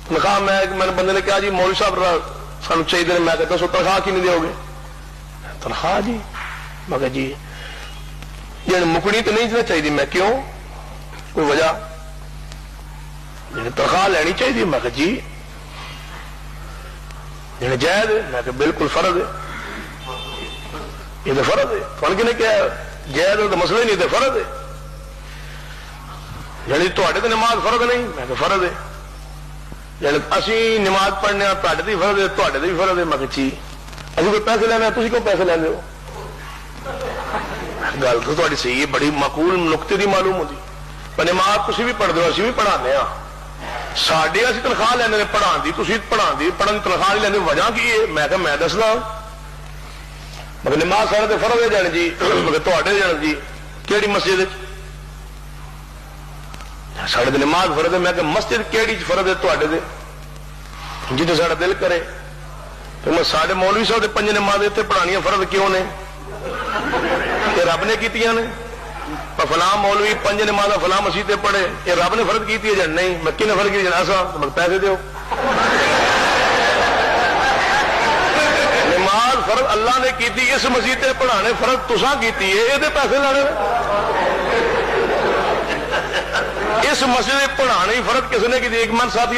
ਤਨਖਾਹ ਮੈਨੂੰ ਬੰਦੇ ਨੇ ਕਿਹਾ ਜੀ ਮੌਲਵੀ ਸਾਹਿਬ ਸਾਨੂੰ ਚਾਹੀਦੇ ਨੇ। ਮੈਂ ਕਿਹਾ ਦੱਸੋ ਤਨਖਾਹ ਕਿੰਨੀ ਦਿਓਗੇ? ਤਨਖਾਹ ਜੀ? ਮੈਂ ਕਿਹਾ ਜੀ ਜਿਹੜੀ ਮੁਕਣੀ ਤਾਂ ਨਹੀਂ ਚਾਹੀਦੀ। ਮੈਂ ਕਿਉਂ, ਕੋਈ ਵਜ੍ਹਾ? ਜਿਹਨੇ ਤਨਖਾਹ ਲੈਣੀ ਚਾਹੀਦੀ। ਮੈਂ ਕਿਹਾ ਜੀ ਜਿਹਨੇ ਜਾਇਜ਼ ਹੈ। ਮੈਂ ਕਿਹਾ ਬਿਲਕੁਲ ਫਰਜ਼ ਹੈ, یہ تو فرض ہے. فن کے نے کیا جائز تو مسئلہ ہی نہیں، تو فرض ہے. یعنی تے نماز فرض نہیں؟ میں کہ فرض ہے. یعنی اسی نماز پڑھنے تے بھی فرض ہے، تے بھی فرض ہے. میں کہ جی ابھی کوئی پیسے لینا، تھی کیوں پیسے لینے ہو؟ گل تو تاری صحیح ہے، بڑی معقول نقطے کی معلوم ہوتی. پر نماز تھی بھی پڑھتے ہو، اسی بھی پڑھانے ہاں. ساڈے اسی تنخواہ لینے پڑھان کی، تھی پڑھا دی پڑھن کی تنخواہ نہیں لینے، وجہ کی ہے؟ میں کہ میں دسدا. مگر نماز سارے تو فرض ہے جان جی، مگر تے جان جی کہڑی مسجد؟ سارے نماز فرض ہے. میں کہ مسجد کہڑی فرض ہے تے جی تو سارا دل کرے. پھر میں سارے مولوی صاحب پنج نماز اتنے پڑھانیاں فرض کیوں نے؟ یہ رب نے کیتیاں نے. پر فلاں مولوی پنج نماز فلاں مسیح پڑھے، یہ رب نے فرض کی ہے جان نہیں؟ میں کن فرض کی جان؟ ایسا مگر پیسے دیو. نماز فرض اللہ نے کی، اس مسیح پڑھانے فرض تساں کیتی ہے، یہ پیسے لینے. اس مسجد پڑھانے فرض کس نے کی؟ ایک من ساتھی